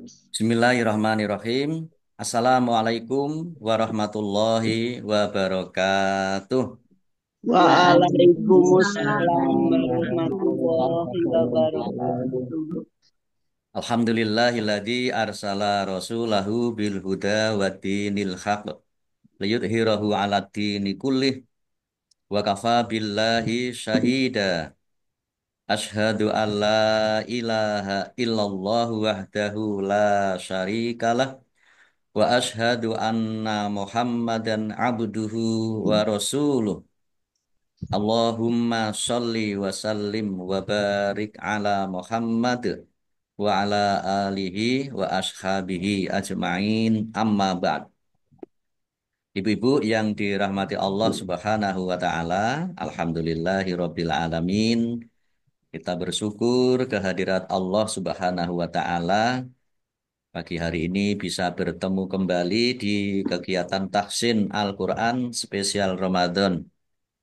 Bismillahirrahmanirrahim. Assalamualaikum warahmatullahi wabarakatuh. Waalaikumsalam Waalaikumsalam warahmatullahi warahmatullahi wabarakatuh. wabarakatuh. Alhamdulillahilladzi arsala rasulahu bil huda wa dinil haq liyudhhirahu 'ala dini kullih wa kafa billahi syahida. Asyhadu an la ilaha illallah wahdahu la syarikalah wa asyhadu anna Muhammadan abduhu wa rasuluh. Allahumma sholli wa sallim wa barik ala Muhammad wa ala alihi wa ashabihi ajma'in amma ba'd. Ibu-ibu yang dirahmati Allah Subhanahu wa taala, alhamdulillahirabbil alamin. Kita bersyukur kehadirat Allah Subhanahu wa taala pagi hari ini bisa bertemu kembali di kegiatan tahsin Al-Qur'an spesial Ramadan.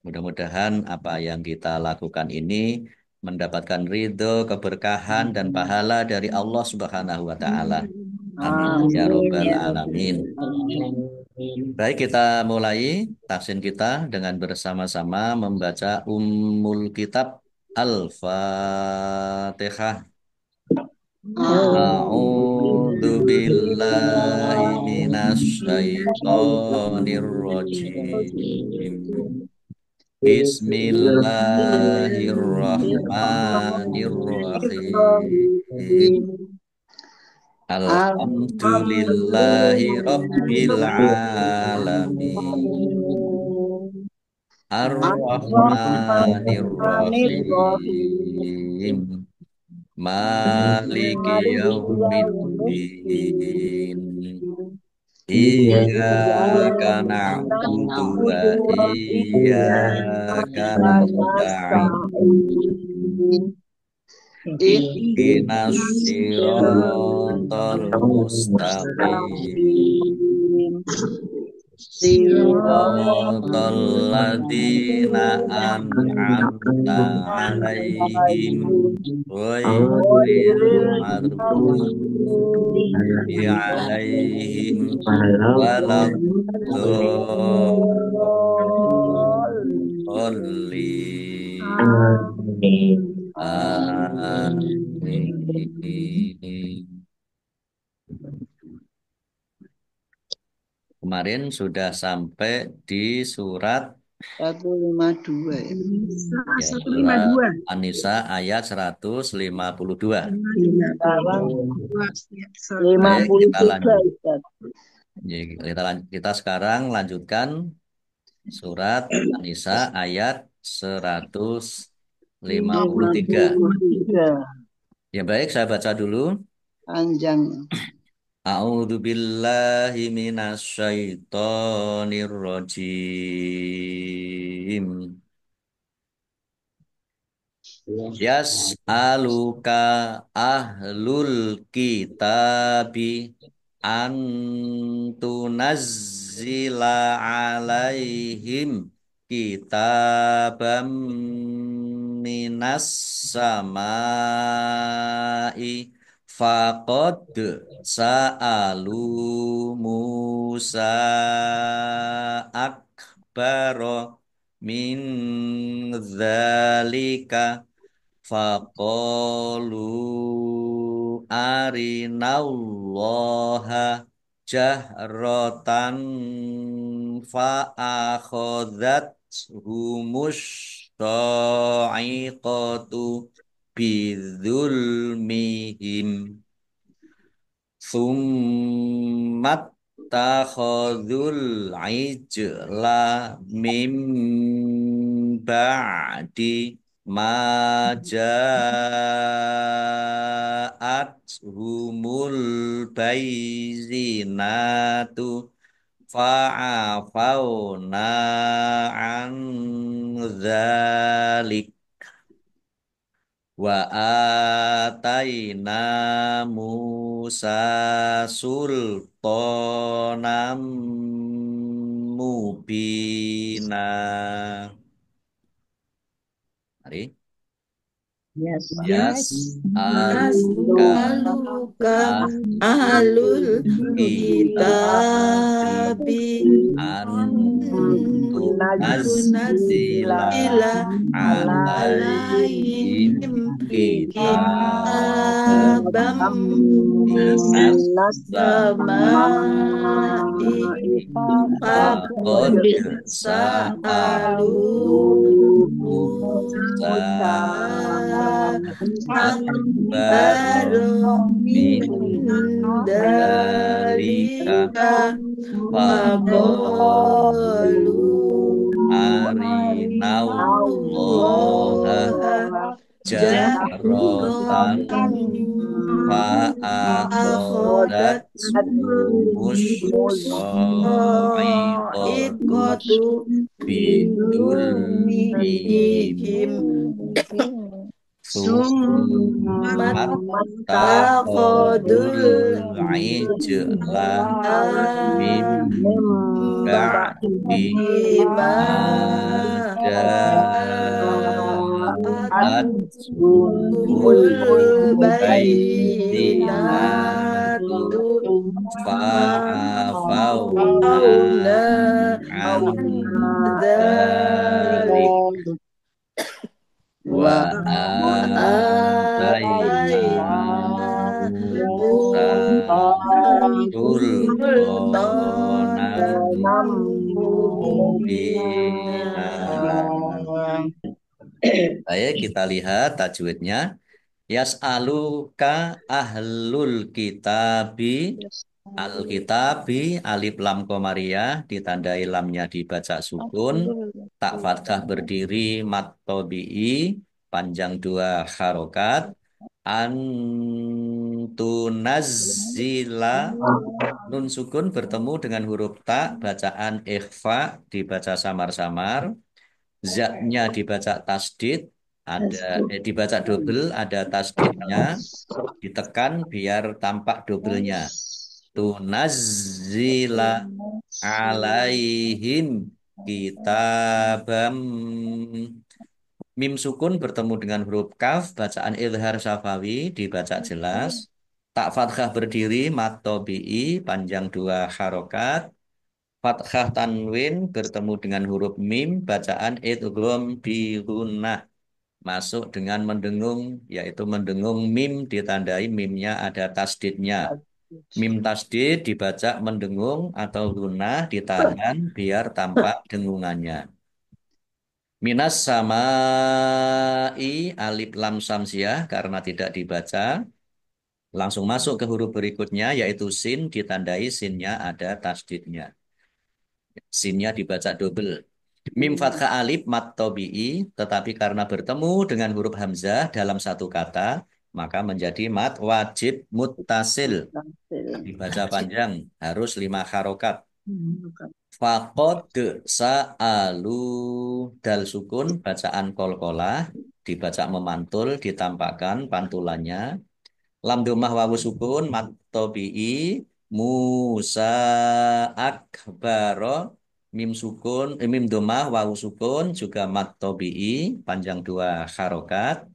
Mudah-mudahan apa yang kita lakukan ini mendapatkan ridho, keberkahan, dan pahala dari Allah Subhanahu wa Ta'ala. Amin. Ya Amin Robbal ya Rabbal Alamin. alamin. Baik, kita mulai tahsin kita dengan bersama-sama membaca Ummul Kitab Al-Fatihah. A'udzu A'udzu billahi billahi minasyaitonir rajim. Bismillahirrahmanirrahim. Alhamdulillahi Rabbil Alamin. Ar-Rahmanir Rahim. Maliki Yaumiddin. Iyyaka na'budu wa iyyaka nasta'in. Ihdinas siratal mustaqim. Siratal ladzina an'amta 'alaihim ghairil maghdubi 'alaihim waladdallin. Amin. Kemarin sudah sampai di surat 152 ya. ya, surat 152. An-Nisa ayat 152. Sekarang Baik, kita 53 lanjut. Ustaz. Ya, kita sekarang lanjutkan surat An-Nisa ayat 153. 53 Ya baik, saya baca dulu. panjang. A'udzu billahi minasyaitonir rajim. Yas'aluka ahlul kitabi antunazzila alaihim kitabam minas samai faqad sa'alu Musa akbaro min dzalika faqalu arinallaha jahratan fa'akhadat humus sa'iqatu bidzulmihim summat takhadul ijla mim ba'di ma ja'at humul bayyinatu fa'afawna an dzalik wa ataina Musa sultanam mubina. Mari. Yes. Yas'aluka As'aluka ahlul ahlul kitabi kitabi antu tunazzila nazzila alaihim alaihim kitabam kitabam minas samai samai faqad faqad sa'alu Musa akbaro min dalika faqalu arinallaha Allah jahrotan jahrotan fa'akhodat akhodat musra'iqatu musra'iqatu bidul bihim summat takodul ijla mim ba'di bima ja'at humul bayyinatu fa'afawna fa'afauna an dzalik dzalik wa atayna wa'atayna Musa Musa sultanan sultanan mubina. mubina. Baik, kita lihat tajwidnya. Yas'aluka ahlul kitabi. Al-kitabi alif lam komariah ditandai lamnya dibaca sukun, tak fathah berdiri mat tobi'i panjang dua harokat, antunazzila nun sukun bertemu dengan huruf ta bacaan ikhfa dibaca samar-samar, zaknya dibaca tasdid ada dibaca double ada tasdidnya ditekan biar tampak doublenya. Tunazzila alaihim kitabam mim sukun bertemu dengan huruf kaf bacaan idhar syafawi dibaca jelas tak fathah berdiri mat tobi'i panjang dua harokat fathah tanwin bertemu dengan huruf mim bacaan idgham bi gunnah masuk dengan mendengung yaitu mendengung mim ditandai mimnya ada tasdidnya. Mim tasdid dibaca mendengung atau gunah ditahan biar tampak dengungannya. Minas samai alif lam samsiah karena tidak dibaca. Langsung masuk ke huruf berikutnya yaitu sin ditandai sinnya ada tasdidnya. Sinnya dibaca double. Mim fathah alif mat tobi'i tetapi karena bertemu dengan huruf hamzah dalam satu kata maka menjadi mat wajib muttasil. Dibaca panjang harus 5 harokat. Faqad sa'alu dal sukun bacaan kolkolah dibaca memantul ditampakkan pantulannya. Lam domah wawu sukun mat tobi'i Musa akbaro mim sukun mim domah wawu sukun juga mat tobi'i panjang dua harokat.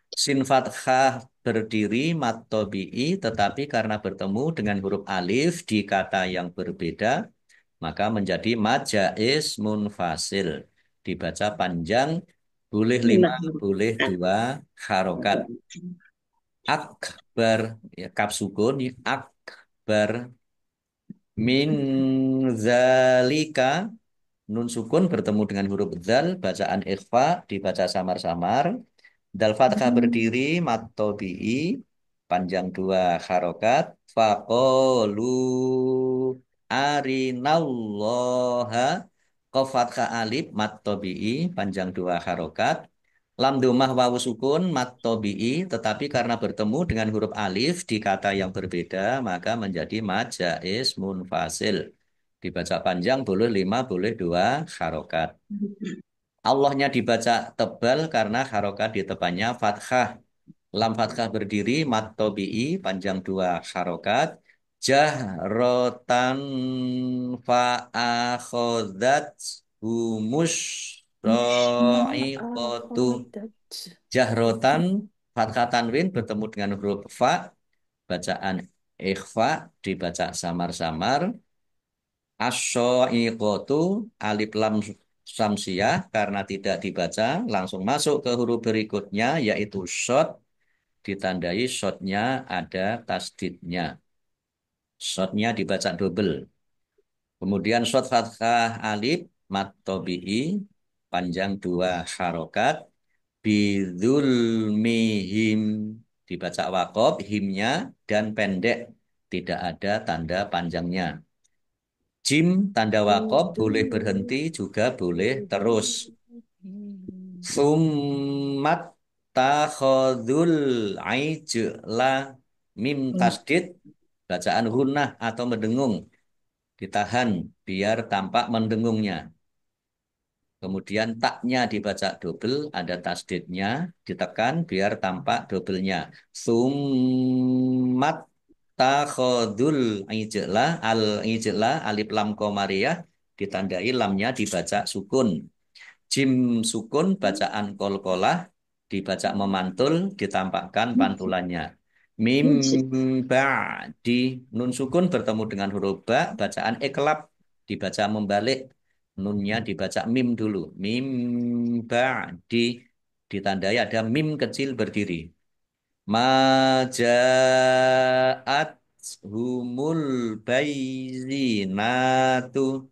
Sin fathah berdiri mat tobi'i tetapi karena bertemu dengan huruf alif di kata yang berbeda maka menjadi mad jaiz munfasil dibaca panjang boleh 5 boleh 2 harokat akbar ya kaf sukun ya, akbar min zalika nun sukun bertemu dengan huruf zal bacaan ikhfa dibaca samar-samar. Dal fathah berdiri mat tobi'i panjang dua harokat faqolu arinallaha qaf fathah alif mat tobi'i panjang dua harokat lam domah wawu sukun mat tobi'i tetapi karena bertemu dengan huruf alif di kata yang berbeda maka menjadi mad jaiz munfasil dibaca panjang boleh 5 boleh 2 harokat. Allahnya dibaca tebal karena harokat di depannya fathah. Lam fathah berdiri, mat tobi'i, panjang dua harokat. Jahrotan fa'akhodat humus ro'ikotu. Akhodat Jahrotan Fathah tanwin bertemu dengan huruf fa, bacaan ikhfa dibaca samar-samar. Asy-sya'iqatu alif lam samsiah karena tidak dibaca langsung masuk ke huruf berikutnya yaitu shad, ditandai shadnya ada tasdidnya. Shadnya dibaca double. Kemudian shad fathah alif mat tabi'i panjang dua harokat bidzulmihim dibaca waqaf himnya dan pendek tidak ada tanda panjangnya. Jim tanda waqaf boleh berhenti juga boleh terus. Summat takhadul aijla mim tasdid bacaan gunnah atau mendengung ditahan biar tampak mendengungnya. Kemudian taknya dibaca double, ada tasdidnya, ditekan biar tampak doublenya. Summat takhodul ijlah, al ijlah, alif lam komariah, ditandai lamnya dibaca sukun. Jim sukun, bacaan kolkolah, dibaca memantul, ditampakkan pantulannya. Mim ba'di, nun sukun bertemu dengan huruf ba, bacaan iklab, dibaca membalik. Nunnya dibaca mim dulu. Mim ba'di, ditandai ada mim kecil berdiri. Maja'at humul bayzinatu.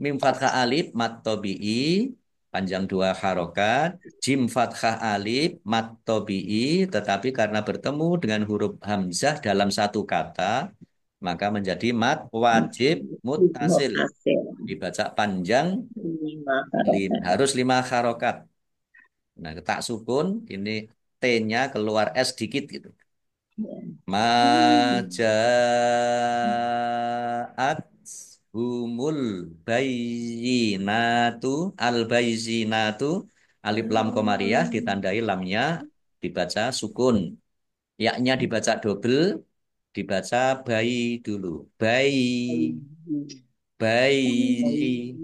Mim fathah alif mat tabi'i panjang dua harokat. Jim fathah alif mat tabi'i tetapi karena bertemu dengan huruf hamzah dalam satu kata maka menjadi mat wajib muttasil. Hasil Dibaca panjang 5 harokat. harus lima harokat. Nah, tak sukun ini T-nya keluar S dikit gitu. Maja'at humul bayyinatu al bayyinatu alif lam komariah ditandai lamnya dibaca sukun. Yaknya dibaca double, dibaca bayi dulu. Bayi, bayi.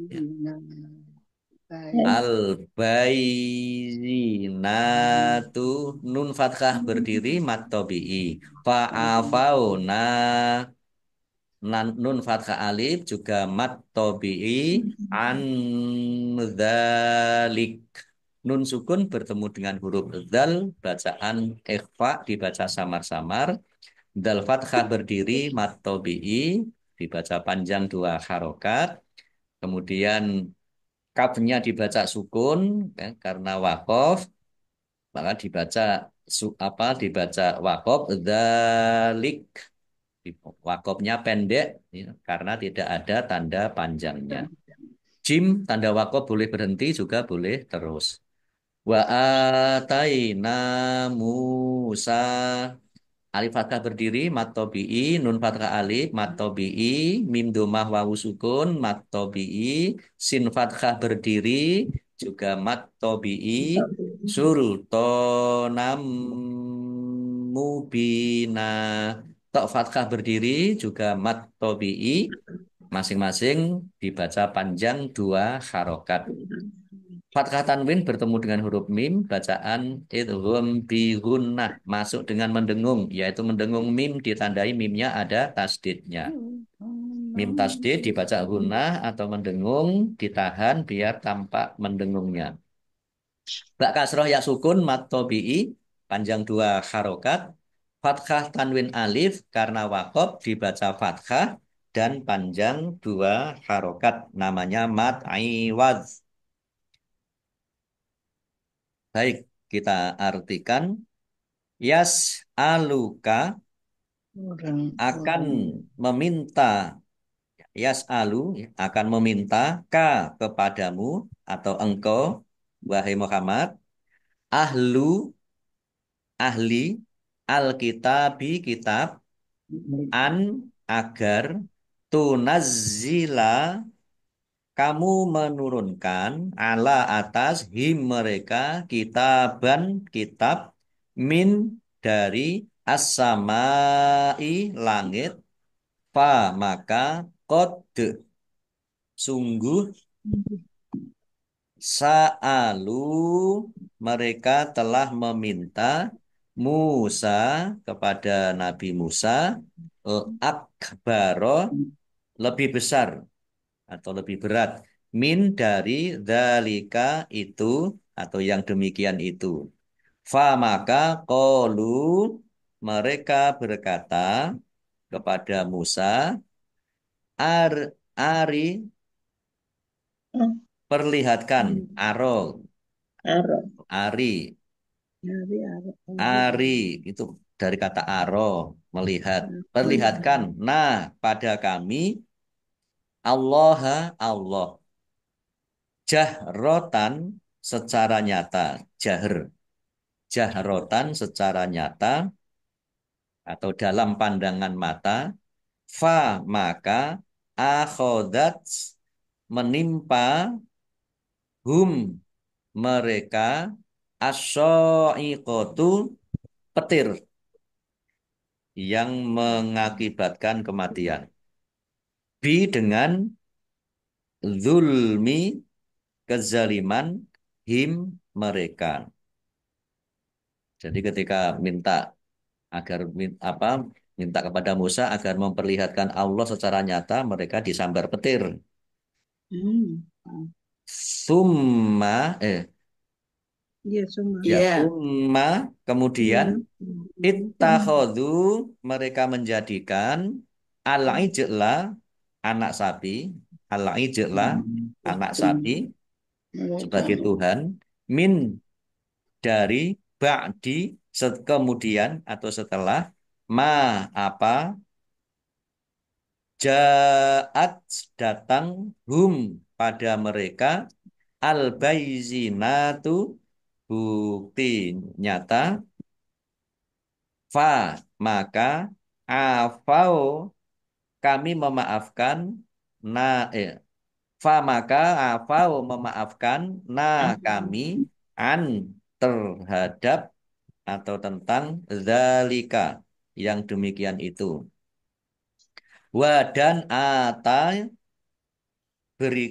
Al bayyinatu nun fathah berdiri mat tabi'i. Fa'afauna nun fathah alif juga mat tabi'i an dzalik. Nun sukun bertemu dengan huruf dzal bacaan ikhfa dibaca samar-samar. Dzal fathah berdiri mat tabi'i dibaca panjang dua harokat. Kemudian kafnya dibaca sukun ya, karena wakof maka dibaca dibaca wakof dzalik. Wakofnya pendek ya, karena tidak ada tanda panjangnya. Jim tanda wakof boleh berhenti juga boleh terus. Wa ataina Musa alif fathah berdiri mat tabi'i nun fathah alif mat tabi'i mim domah wawu sukun mat tabi'i sin fathah berdiri juga mat tabi'i sultanam mubina tok fathah berdiri juga mat tabi'i masing-masing dibaca panjang dua harokat. Fathah tanwin bertemu dengan huruf mim, bacaan idgham bi gunnah masuk dengan mendengung, yaitu mendengung mim ditandai mimnya ada tasdidnya. Mim tasdid dibaca gunnah atau mendengung ditahan biar tampak mendengungnya. Bak kasroh ya sukun mat tabi'i panjang dua harokat. Fathah tanwin alif karena wakob dibaca fathah dan panjang dua harokat namanya mat aiwaz. Baik, kita artikan. Yas aluka akan meminta. Yas alu akan meminta ka kepadamu atau engkau, wahai Muhammad. Ahlu ahli alkitabi kitab an agar tunazzila kamu menurunkan ala atas him mereka kitaban kitab min dari as-samai langit fa maka qad sungguh sa'alu mereka telah meminta Musa kepada Nabi Musa akbaro lebih besar atau lebih berat min dari dalika itu atau yang demikian itu. Fa maka qalu mereka berkata kepada Musa, Ari perlihatkan, aro, Aro. Ari, Ari, aro. Ari itu dari kata aro, melihat, perlihatkan. Nah, pada kami Allah jahrotan secara nyata, jahrotan secara nyata atau dalam pandangan mata, fa maka akhodat menimpa hum mereka asyaiqatu petir yang mengakibatkan kematian. Bi dengan zulmi kezaliman him mereka. Jadi ketika minta agar minta kepada Musa agar memperlihatkan Allah secara nyata, mereka disambar petir. Hmm. Summa Iya, semua. ya Iya. summa kemudian ittakhadhu mereka menjadikan al-ijla anak sapi, al-ijla anak sapi sebagai Tuhan min dari ba'di kemudian atau setelah ma apa ja'at datang hum pada mereka al-bayzinatu bukti nyata fa maka afau kami memaafkan na fa maka afau memaafkan na kami an terhadap atau tentang zalika yang demikian itu. Wa dan ata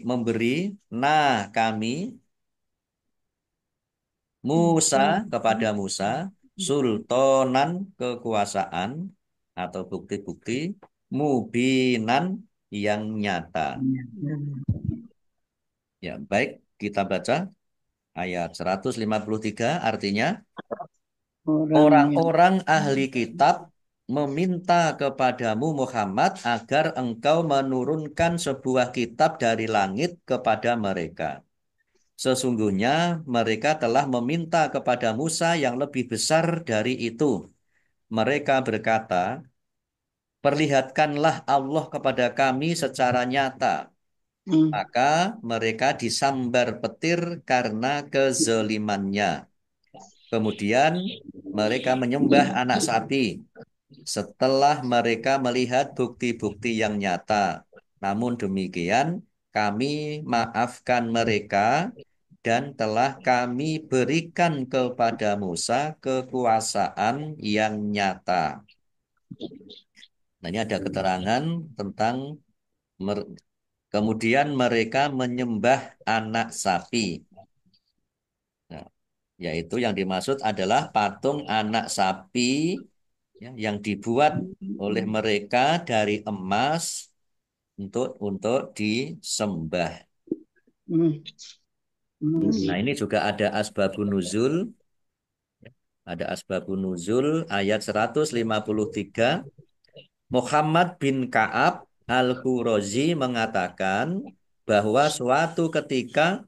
memberi nah kami Musa kepada Musa sultanan kekuasaan atau bukti-bukti mubinan yang nyata. Ya, baik kita baca ayat 153 artinya orang yang orang-orang ahli kitab meminta kepadamu Muhammad agar engkau menurunkan sebuah kitab dari langit kepada mereka. Sesungguhnya mereka telah meminta kepada Musa yang lebih besar dari itu. Mereka berkata, perlihatkanlah Allah kepada kami secara nyata. Maka mereka disambar petir karena kezalimannya. Kemudian mereka menyembah anak sapi setelah mereka melihat bukti-bukti yang nyata. Namun demikian, kami maafkan mereka dan telah kami berikan kepada Musa kekuasaan yang nyata. Nah, ini ada keterangan tentang kemudian mereka menyembah anak sapi. Nah, yaitu yang dimaksud adalah patung anak sapi ya, yang dibuat oleh mereka dari emas untuk disembah. Nah, ini juga ada asbabun nuzul. Ada asbabun nuzul ayat 153. Muhammad bin Ka'ab Al-Qurazi mengatakan bahwa suatu ketika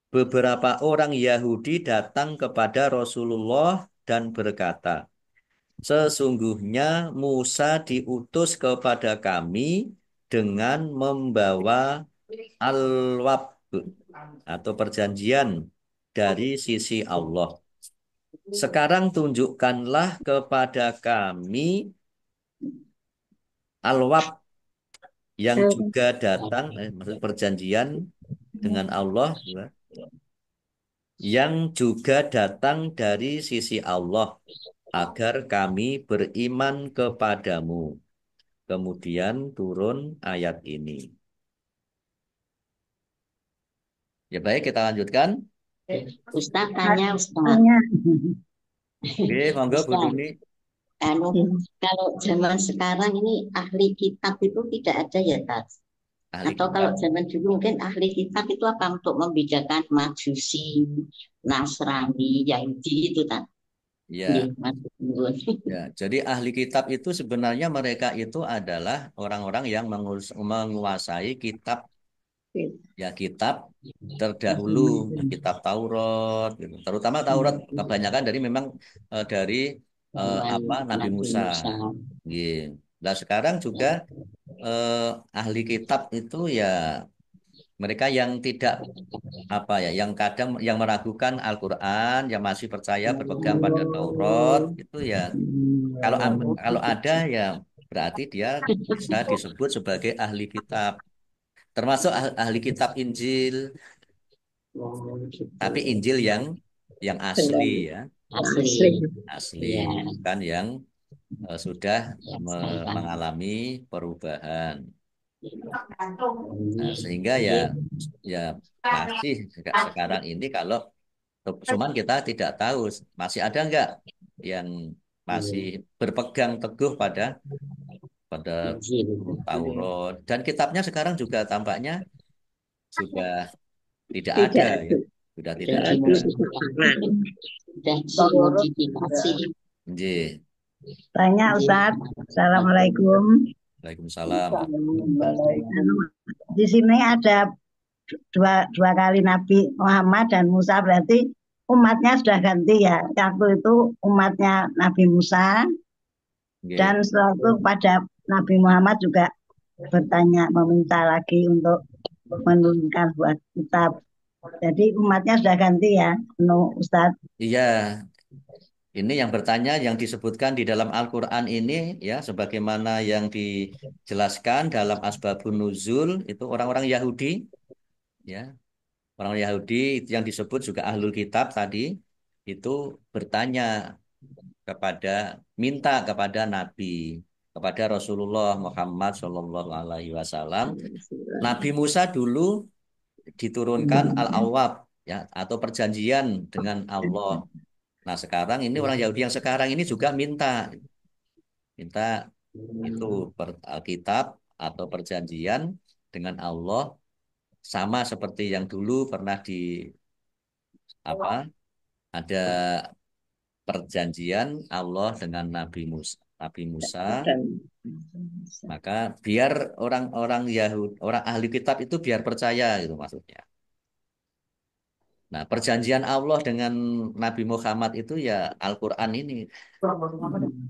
beberapa orang Yahudi datang kepada Rasulullah dan berkata, sesungguhnya Musa diutus kepada kami dengan membawa al-wab atau perjanjian dari sisi Allah. Sekarang tunjukkanlah kepada kami al-wab yang juga datang, maksud perjanjian dengan Allah, ya, yang juga datang dari sisi Allah, agar kami beriman kepadamu. Kemudian turun ayat ini. Ya baik, kita lanjutkan. Ustaz tanya Ustaz. Oke, monggo Bu Ustaz, Dini. anu, Hmm. kalau zaman sekarang ini ahli kitab itu tidak ada ya, Tas? Ahli Atau kalau kitab. zaman dulu mungkin ahli kitab itu apa untuk membedakan Majusi, Nasrani, Yahudi itu, Tas? Nggih, Ya, Mas. Nuwun. ya. Jadi ahli kitab itu sebenarnya mereka itu adalah orang-orang yang menguasai kitab, ya kitab terdahulu, ya, kitab Taurat, gitu. Terutama Taurat kebanyakan dari memang dari Zaman apa Nabi Nabi Musa. Musa. Gitu. Nah sekarang juga eh, ahli kitab itu ya mereka yang tidak apa ya, yang kadang yang meragukan Al-Quran, yang masih percaya berpegang pada Taurat, itu ya kalau ada ya berarti dia bisa disebut sebagai ahli kitab, termasuk ahli kitab Injil, Oh, gitu. tapi Injil yang asli Benar. ya, Asli. asli, Ya, bukan yang sudah ya sekarang. mengalami perubahan. Nah, sehingga ya Nggih. ya masih sekarang ini kalau cuman kita tidak tahu masih ada nggak yang masih berpegang teguh pada pada Injil. Taurat, dan kitabnya sekarang juga tampaknya sudah tidak ada Tidak ya, ada. sudah Sudah tidak Tidak ada ada. di sekarang. sudah Taurat dimodifikasi. sudah Nggih. Tanya Ustaz. Assalamualaikum. Waalaikumsalam. Anu, di sini ada dua kali Nabi Muhammad dan Musa, berarti umatnya sudah ganti ya. Waktu itu umatnya Nabi Musa, Nggih. dan setelah itu pada Nabi Muhammad juga bertanya, meminta lagi untuk menurunkan buat kitab. Jadi umatnya sudah ganti ya, Ustaz. Iya, ini yang bertanya yang disebutkan di dalam Al-Quran ini ya, sebagaimana yang dijelaskan dalam Asbabun Nuzul itu orang-orang Yahudi ya. Orang Yahudi itu yang disebut juga Ahlul Kitab tadi itu bertanya kepada minta kepada Nabi, kepada Rasulullah Muhammad Shallallahu Alaihi Wasallam. Nabi Musa dulu diturunkan Al-Awwab ya, atau perjanjian dengan Allah. Nah sekarang ini orang Yahudi yang sekarang ini juga minta itu Alkitab atau perjanjian dengan Allah sama seperti yang dulu pernah di apa ada perjanjian Allah dengan Nabi Musa. Nabi Musa, Dan maka biar orang-orang Yahudi, orang ahli kitab itu biar percaya gitu maksudnya. Nah, perjanjian Allah dengan Nabi Muhammad itu ya Al-Quran ini.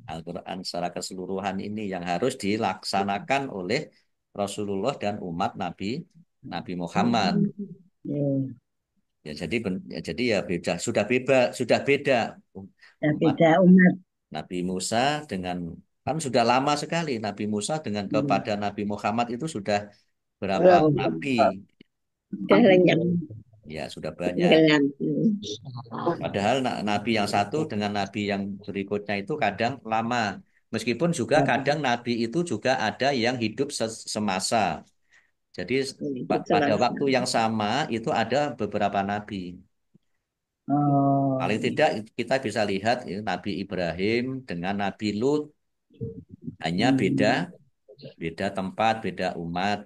Al-Quran secara keseluruhan ini yang harus dilaksanakan oleh Rasulullah dan umat Nabi Muhammad. Ya jadi beda, sudah beda ya, umat beda umat. Nabi Musa dengan kan sudah lama sekali Nabi Musa dengan kepada Nabi Muhammad itu sudah berapa berapa nabi? Sudah lenyap, Ya, sudah banyak. tenggelam. Padahal Nabi yang satu dengan Nabi yang berikutnya itu kadang lama. Meskipun juga kadang Nabi itu juga ada yang hidup semasa. Jadi Itu pada selasa. waktu yang sama itu ada beberapa Nabi. Oh, Paling tidak kita bisa lihat ya, Nabi Ibrahim dengan Nabi Lut hanya beda beda tempat, beda umat.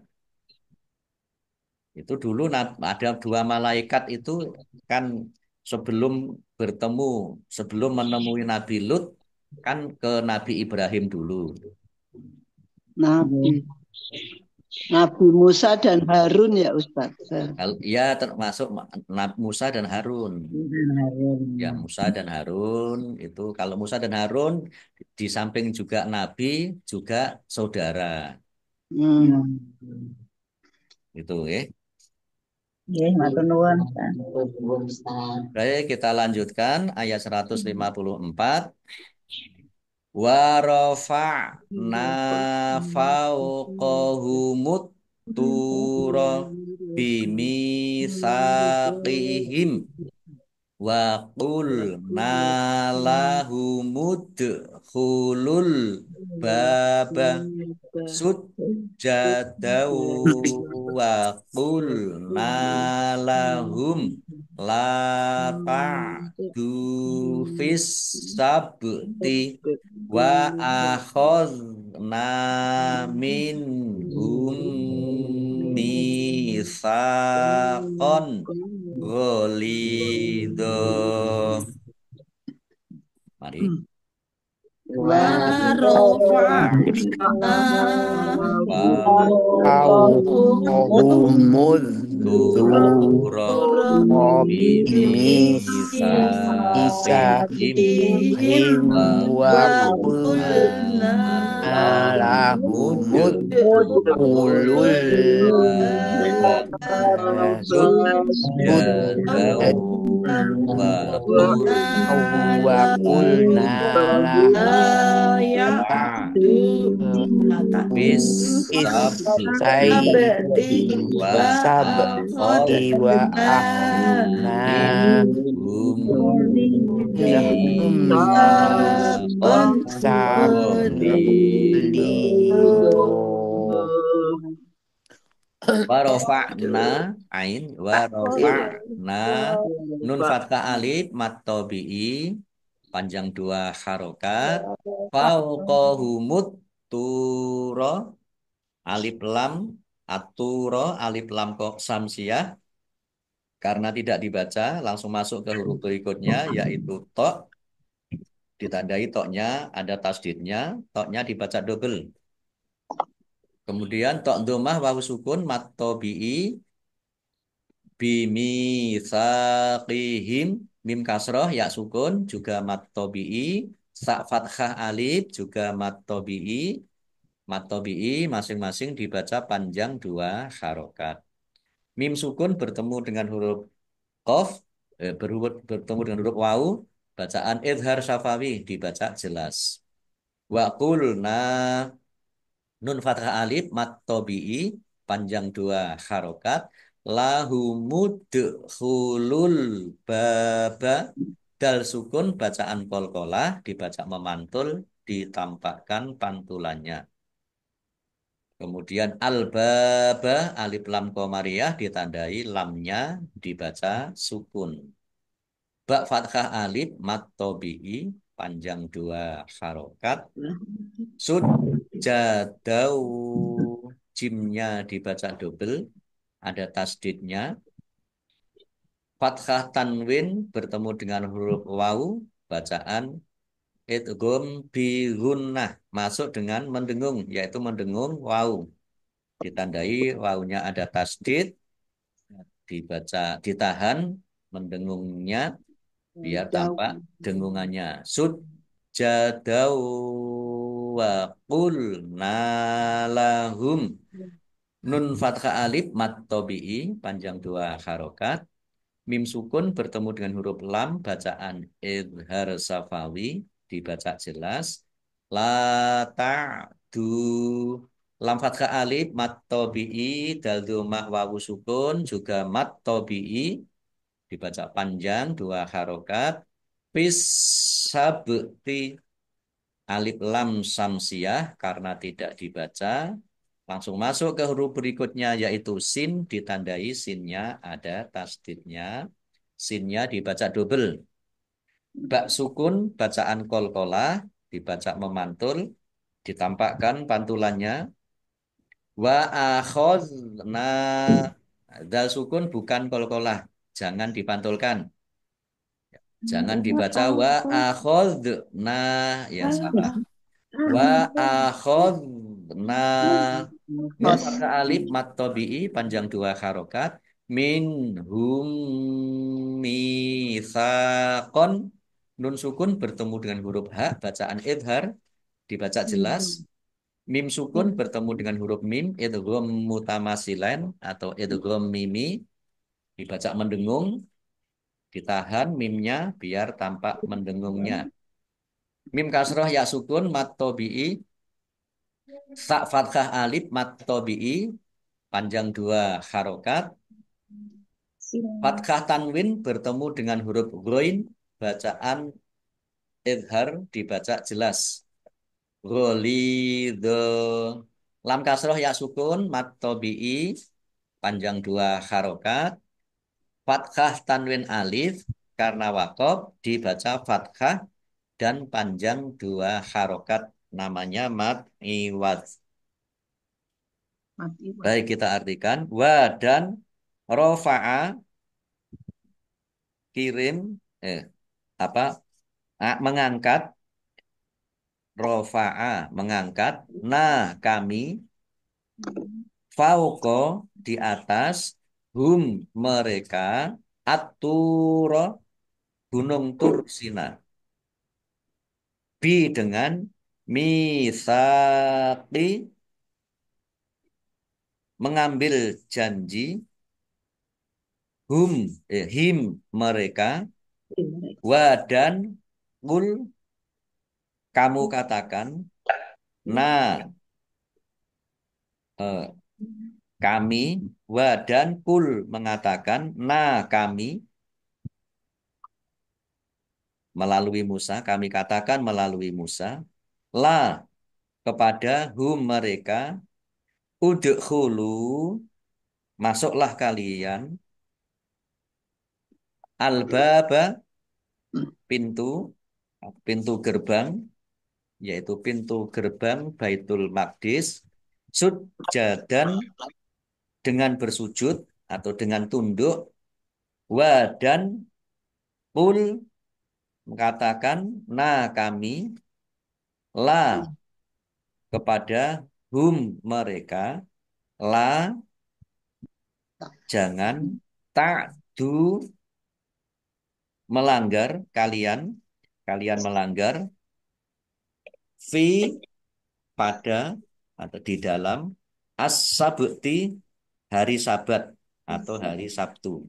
Itu dulu ada dua malaikat itu kan sebelum bertemu, sebelum menemui Nabi Lut kan ke Nabi Ibrahim dulu. Nabi Nabi Musa dan Harun ya Ustaz. Ya termasuk Nabi Musa dan Harun. Ya Musa dan Harun itu kalau Musa dan Harun di samping juga Nabi juga saudara. Hmm. Itu ya. ya, matur nuwun. Baik, kita lanjutkan ayat 154. Wa rafa'na fawqahumut tura bimitsaqihim wa qulna lahumud khulul baba sujjadaw wa qulna lahum la ta'du fis sabti wa akhadna minhum mitsaqan ghalidha. Mari. ورفعنا فوقهم Tura الذكر bimisaqihim بميثاقهم wa qulna وقلنا لهم ادخلوا sujadaw wa وقلنا لهم لا يعدو bis sabti wa السبت akhadna وأخذنا minhum لهم mitsaqan ميثاقا ghalidha. Warofa'na ain warofa'na nun fathah alif mat tabi'i panjang dua harokat fauqahumut turo alif lam aturo alif lam kok samsiah karena tidak dibaca langsung masuk ke huruf berikutnya yaitu to ditandai toknya ada tasdidnya toknya dibaca double. Kemudian tok domah wawu sukun mat tabi'i bimi saqihim mim kasroh ya sukun juga mat tabi'i sa fathah alif juga mat tabi'i masing-masing dibaca panjang dua harokat. Mim sukun bertemu dengan huruf qaf bertemu dengan huruf wawu bacaan idhar syafawi dibaca jelas. Wa qulna nun fathah alif mat tabi'i panjang dua harokat lahumudkhulul baba dal sukun bacaan kolkolah dibaca memantul ditampakkan pantulannya. Kemudian al-baba alif lam qamariyah ditandai lamnya dibaca sukun. Ba fathah alif mat tabi'i panjang dua harokat sud jadau jimnya dibaca double ada tasdidnya fathah tanwin bertemu dengan huruf wawu bacaan idgham bi gunnah masuk dengan mendengung yaitu mendengung wawu ditandai wawunya ada tasdid dibaca ditahan mendengungnya biar tampak dengungannya sud jadau wa qulna lahum nun fathah alif mat tabi'i panjang dua harokat mim sukun bertemu dengan huruf lam bacaan idhar safawi dibaca jelas la ta'du lam fathah alif mat tabi'i dal dhammah wawu sukun juga mat tabi'i dibaca panjang dua harokat bis sabti alif lam samsiah karena tidak dibaca langsung masuk ke huruf berikutnya yaitu sin ditandai sinnya ada tasdidnya sinnya dibaca double bak sukun bacaan kolkolah dibaca memantul ditampakkan pantulannya wa akhadna dal sukun bukan kolkolah jangan dipantulkan jangan dibaca wa akhadna ya salah wa akhadna nun fathah alif mat tabi'i panjang dua harokat min hum mitsaqon nun sukun bertemu dengan huruf ha bacaan idhar dibaca jelas mim sukun bertemu dengan huruf mim idgham mutamasilan atau idgham mimi dibaca mendengung ditahan mimnya biar tampak mendengungnya mim kasroh ya sukun mat tabi'i sa fathah alif mat tabi'i panjang dua harokat fathah tanwin bertemu dengan huruf ghoin bacaan idhar dibaca jelas ghalidha lam kasroh ya sukun mat tabi'i panjang dua harokat Fathah tanwin alif karena wakof dibaca fathah dan panjang 2 harokat namanya mad iwad. Baik kita artikan wa dan rofa'a kirim apa mengangkat rofa'a mengangkat kami fauko di atas hum mereka aturo gunung Tursina bi dengan misaki mengambil janji him mereka wa dan kul kamu katakan eh, kami wa dan kul mengatakan kami melalui Musa kami katakan melalui Musa la kepada hum mereka udkhulu masuklah kalian al-baba pintu pintu gerbang yaitu pintu gerbang Baitul Maqdis sujjadan dengan bersujud atau dengan tunduk wa dan qul mengatakan kami la kepada hum mereka la jangan ta'du melanggar kalian melanggar fi pada atau di dalam as-sabti hari Sabat atau hari Sabtu.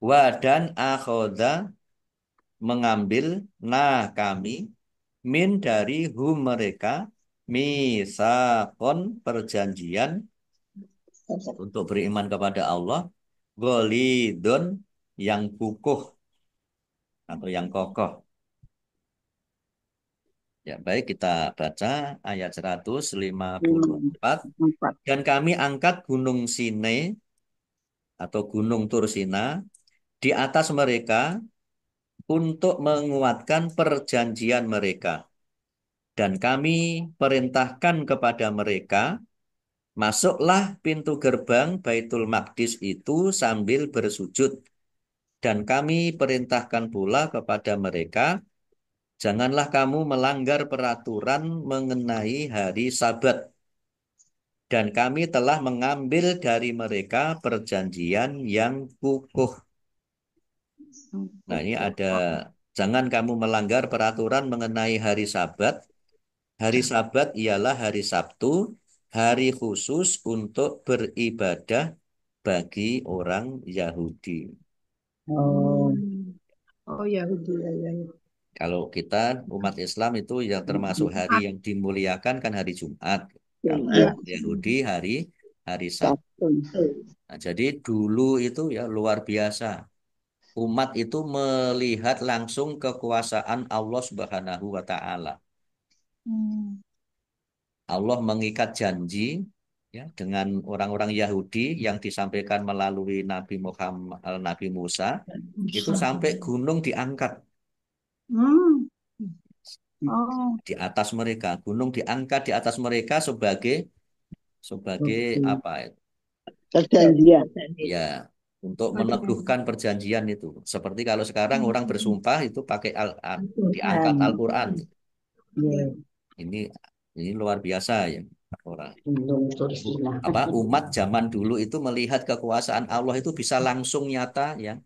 Wa dan akhoda mengambil kami min dari hum mereka misakon perjanjian untuk beriman kepada Allah golidon yang kukuh atau yang kokoh. Ya, baik kita baca ayat 154. Dan kami angkat gunung Sinai atau gunung Tursina di atas mereka untuk menguatkan perjanjian mereka. Dan kami perintahkan kepada mereka, masuklah pintu gerbang Baitul Maqdis itu sambil bersujud. Dan kami perintahkan pula kepada mereka, janganlah kamu melanggar peraturan mengenai hari Sabat. Dan kami telah mengambil dari mereka perjanjian yang kukuh. Nah, ini ada, jangan kamu melanggar peraturan mengenai hari Sabat. Hari Sabat ialah hari Sabtu, hari khusus untuk beribadah bagi orang Yahudi. Oh, Oh Yahudi ya. Kalau kita umat Islam itu yang termasuk hari yang dimuliakan kan hari Jumat. Kalau ya. Yahudi hari Sabtu. Nah, jadi dulu itu ya luar biasa. Umat itu melihat langsung kekuasaan Allah Subhanahu wa taala. Allah mengikat janji ya dengan orang-orang Yahudi yang disampaikan melalui Nabi Muhammad, Nabi Musa itu sampai gunung diangkat Oh, di atas mereka, gunung diangkat di atas mereka sebagai apa itu? Perjanjian. Ya, untuk meneguhkan perjanjian itu. Seperti kalau sekarang orang bersumpah itu pakai diangkat Al-Qur'an. ya. Ini luar biasa ya orang. Gunung Tursina. Umat zaman dulu itu melihat kekuasaan Allah itu bisa langsung nyata ya,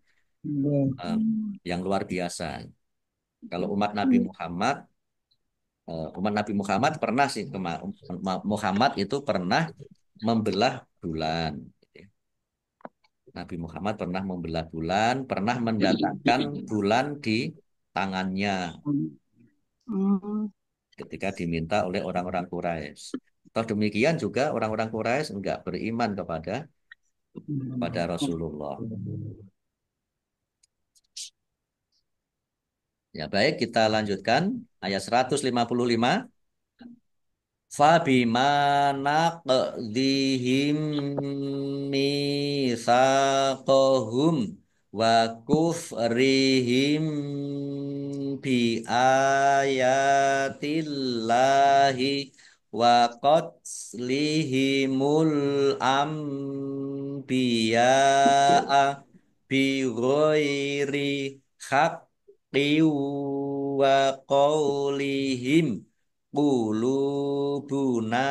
yang luar biasa. Kalau umat Nabi Muhammad pernah sih Muhammad itu pernah membelah bulan. Nabi Muhammad pernah membelah bulan, pernah mendatangkan bulan di tangannya ketika diminta oleh orang-orang Quraisy. Toh demikian juga orang-orang Quraisy enggak beriman kepada Rasulullah. Ya baik, kita lanjutkan ayat 155. Fabima naqdihim mitsaqahum wa kufrihim bi ayatillahi wa qatlihimul anbiya'a bi ghairi haqqi wa qawlihim qulubuna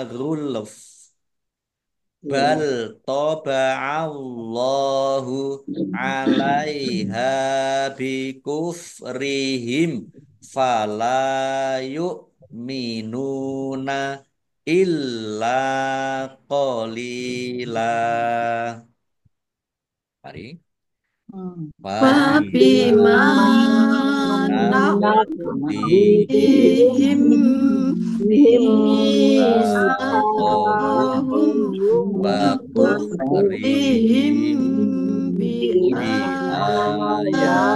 ghulf bal taba'allahu 'alaiha bikufrihim fala yu'minuna illa qalila. Mari. Fabima naqdihim mitsaqahum wa kufrihim bi ayatillahi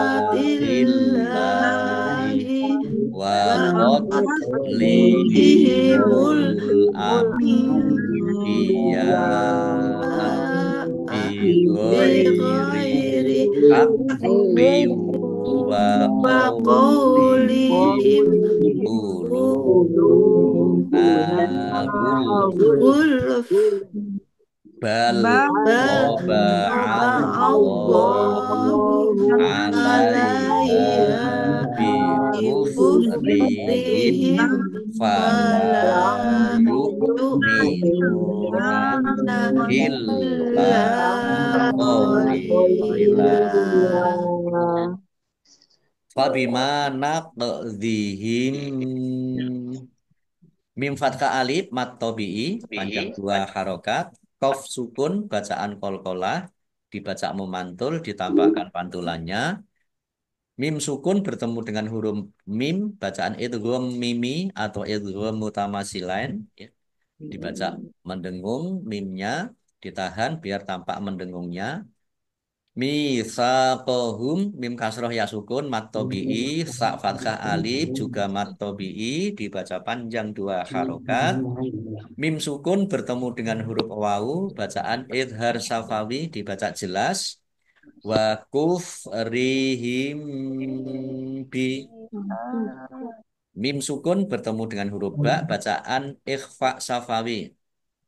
wa wa qatlihimul anbiya'a bi ghairi haqqi wa wa qawlihim qulubuna ghulf bal taba'allahu 'alaiha bikufrihim fala yu'minuna illa qalila. Fabima naqdihim mim fathah alif mat tabi'i panjang 2 harokat qaf sukun bacaan qalqalah dibaca memantul ditambahkan pantulannya mim sukun bertemu dengan huruf mim bacaan idgham mimi atau idgham mutamasilain ya. Dibaca mendengung mimnya ditahan biar tampak mendengungnya mitsaqahum mim kasroh ya sukun mat tabi'i sa fathah alif juga mat tabi'i dibaca panjang 2 harokat mim sukun bertemu dengan huruf wawu bacaan idhar safawi dibaca jelas wa kufrihim bi mim sukun bertemu dengan huruf ba bacaan ikhfa safawi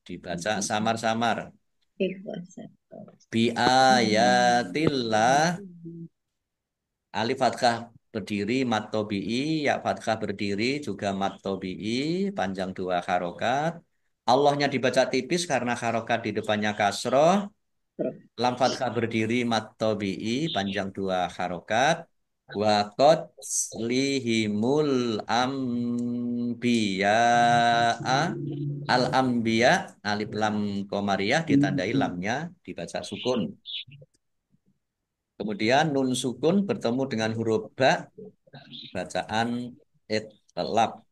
dibaca samar-samar bi ayatillah alif fathah berdiri mat tabi'i ya fathah berdiri juga mat tabi'i panjang 2 harokat Allahnya dibaca tipis karena harokat di depannya kasroh lam fathah berdiri mat tabi'i panjang 2 harokat wa qatlihimul anbiya'a al anbiya alif lam komariah ditandai lamnya dibaca sukun kemudian nun sukun bertemu dengan huruf ba bacaan itlab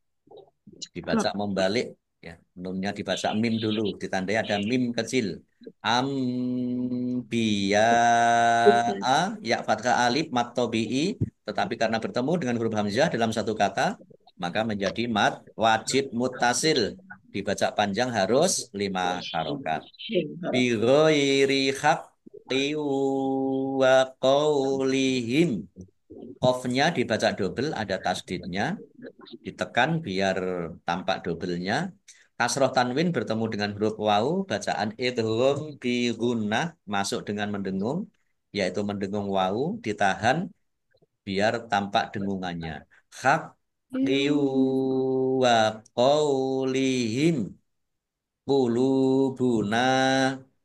dibaca membalik ya nunnya dibaca mim dulu ditandai ada mim kecil ambiya ya fathah alif mat tabi'i tetapi karena bertemu dengan huruf hamzah dalam satu kata maka menjadi mat wajib muttasil dibaca panjang harus 5 harokat bi ghairi haqqi wa qaulihim qafnya dibaca double ada tasdidnya ditekan biar tampak doublenya kasroh tanwin bertemu dengan huruf wawu bacaan idgham bi gunnah masuk dengan mendengung yaitu mendengung wawu ditahan biar tampak dengungannya haqqi wa qaulihim qulubuna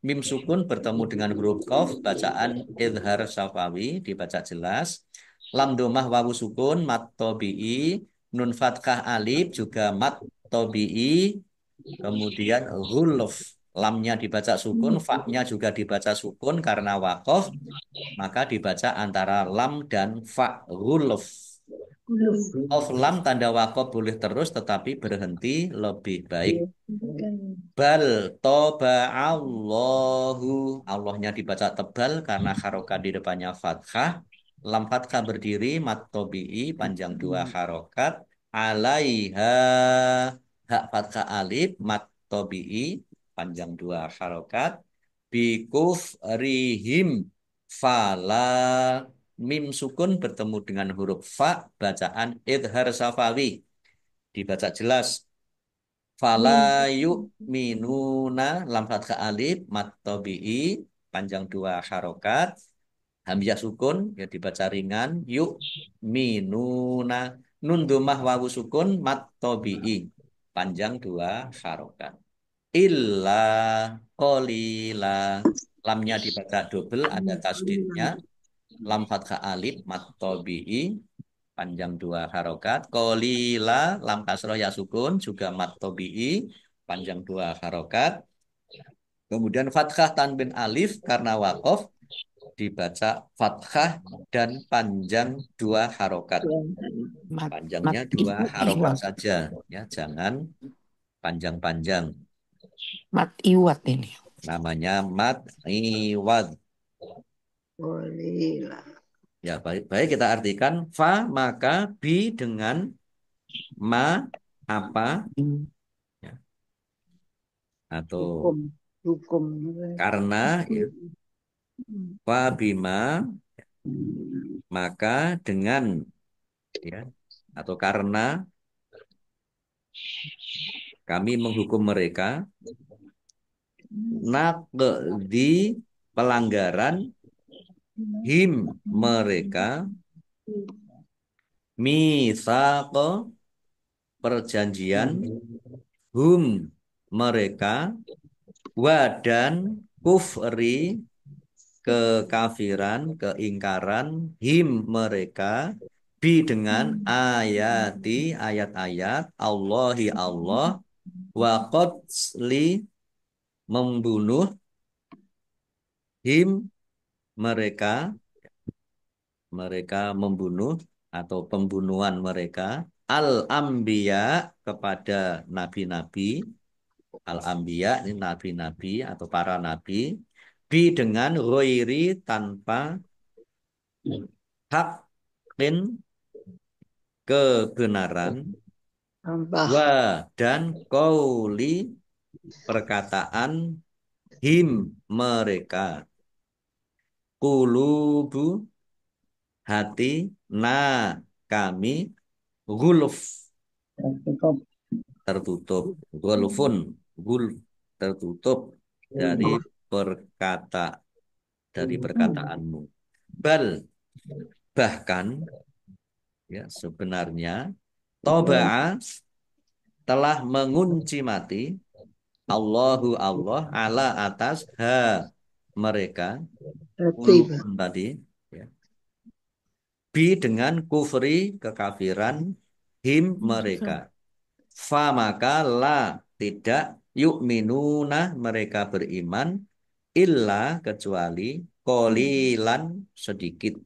mim sukun bertemu dengan huruf qaf bacaan idhar safawi dibaca jelas lam domah wawu sukun mat tabi'i nun fathah alif juga mat tabi'i kemudian ghulf lamnya dibaca sukun fa-nya juga dibaca sukun karena waqaf maka dibaca antara lam dan fa ghulf of lam tanda waqaf boleh terus tetapi berhenti lebih baik bal taba'allahu Allahnya dibaca tebal karena harokat di depannya fathah lam fathah berdiri mat tabi'i panjang 2 harokat alaiha hak fathah alif mat tobi'i panjang 2 harokat bikuf rihim fala mim sukun bertemu dengan huruf fa bacaan idhar safawi dibaca jelas fala yu'minuna lam fathah alif mat tobi'i panjang 2 harokat hamzah sukun ya dibaca ringan yuk minuna nun domah wawu sukun mat tobi'i panjang 2 harokat illa qalila lamnya dibaca double ada tasdidnya lam fathah alif mat tobi'i panjang 2 harokat qalila lam kasroh ya sukun juga mat tobi'i panjang 2 harokat kemudian fathah tanwin alif karena wakof dibaca fathah dan panjang 2 harokat. Panjangnya 2 harokat saja, ya jangan panjang-panjang. Mat iwat ini. Namanya mat iwad. Qalila. Ya baik kita artikan fa maka bi dengan ma apa ya. Atau Hukum. karena ya. Fa bima maka dengan ya atau karena kami menghukum mereka naqdi pelanggaran him mereka mitsaqo perjanjian hum mereka wadan kufri kekafiran keingkaran him mereka bi dengan ayati ayat-ayat Allahi Allah wa qatli membunuh him mereka membunuh atau pembunuhan mereka al-anbiya kepada nabi-nabi al-anbiya ini nabi-nabi atau para nabi bi dengan ghairi tanpa hakin kebenaran wa dan qauli perkataan him mereka qulubu hati na kami guluf tertutup gulfun gul tertutup dari perkataanmu bal bahkan ya sebenarnya toba'a telah mengunci mati Allahu Allah ala atas ha mereka ulufun tadi ya. Bi dengan kufri kekafiran him mereka fa maka la tidak yu'minuna mereka beriman illa kecuali qalilan sedikit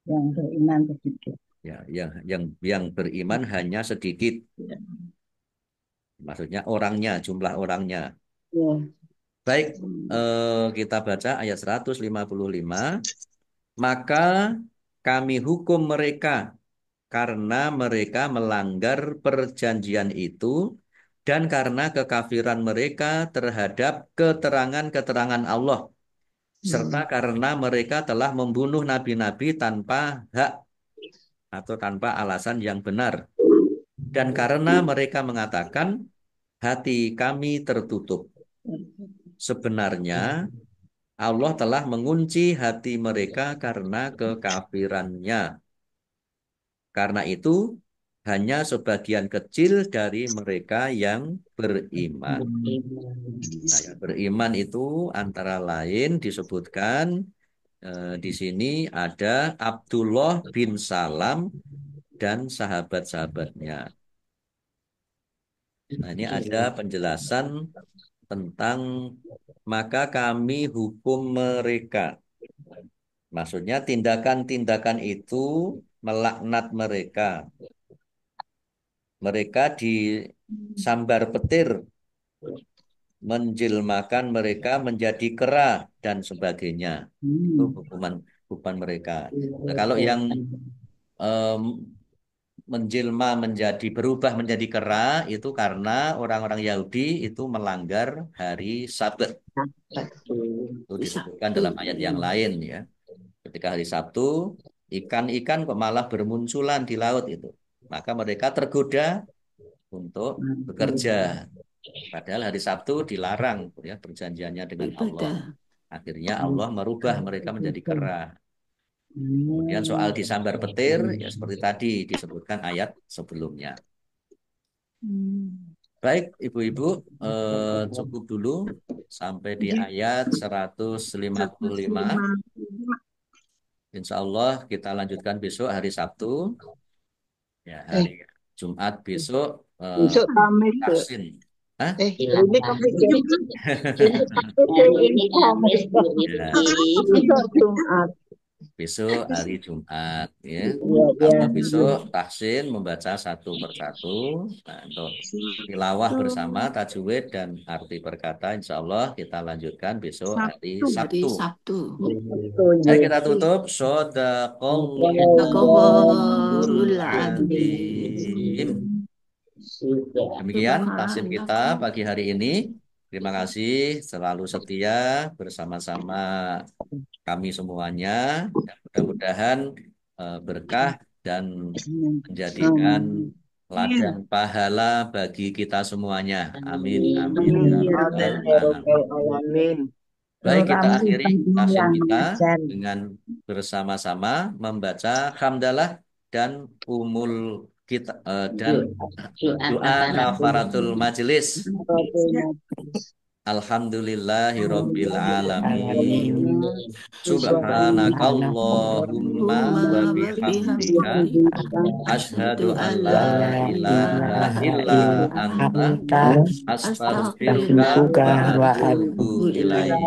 yang beriman sedikit. ya yang beriman hanya sedikit maksudnya orangnya jumlah orangnya Ya. baik kita baca ayat 155 maka kami hukum mereka karena mereka melanggar perjanjian itu dan karena kekafiran mereka terhadap keterangan-keterangan Allah serta karena mereka telah membunuh nabi-nabi tanpa hak atau tanpa alasan yang benar dan karena mereka mengatakan hati kami tertutup sebenarnya Allah telah mengunci hati mereka karena kekafirannya karena itu hanya sebagian kecil dari mereka yang beriman. Nah, yang beriman itu antara lain disebutkan di sini ada Abdullah bin Salam dan sahabat-sahabatnya. Nah, ini ada penjelasan tentang maka kami hukum mereka. Maksudnya tindakan-tindakan itu melaknat mereka. Mereka disambar petir, menjelmakan mereka menjadi kera dan sebagainya. Itu hukuman mereka. Nah, kalau yang menjelma menjadi berubah menjadi kera itu karena orang-orang Yahudi itu melanggar hari Sabat. Itu disebutkan dalam ayat yang lain ya. Ketika hari Sabtu, ikan-ikan kok malah bermunculan di laut itu. Maka mereka tergoda untuk bekerja. Padahal hari Sabtu dilarang ya perjanjiannya dengan Allah. Akhirnya Allah merubah mereka menjadi kera. Kemudian soal disambar petir, ya seperti tadi disebutkan ayat sebelumnya. Baik, Ibu-ibu, cukup dulu sampai di ayat 155. Insya Allah kita lanjutkan besok hari Sabtu. Ya, hari Jumat besok Besok Kamis tuh. vaksin. Hah? Ini Kamis. Hari ini Kamis, Bu Ya, Besok Jumat. besok hari Jumat ya. Iya, Kalau besok tahsin membaca satu persatu. Nah, untuk tilawah bersama tajwid dan arti perkata insya Allah kita lanjutkan besok hari Sabtu. Mari kita tutup. Shadaqallahul azim. Demikian tahsin kita pagi hari ini. Terima kasih selalu setia bersama-sama kami semuanya. Dan mudah-mudahan berkah dan menjadikan ladang pahala bagi kita semuanya. Amin. Amin. Ya rabbal alamin. Baik, kita akhiri tahsin kita dengan bersama-sama membaca hamdalah dan umul kita dan doa kafaratul majelis. Alhamdulillahirabbil alamin. Subhanakallahumma wa bihamdika asyhadu an la ilaha illa anta astaghfiruka wa atubu ilaik.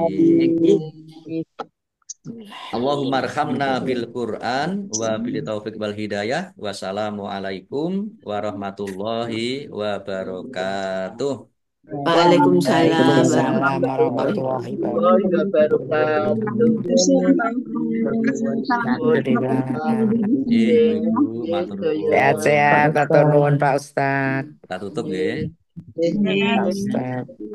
Allahumma arhamna bil Qur'an wa bil taufiq wal hidayah. Wassalamualaikum warahmatullahi wabarakatuh. Waalaikumsalam warahmatullahi wabarakatuh. Sehat-sehat, atur nuwun Pak Ustadz. Kita tutup ya. Pak Ustadz.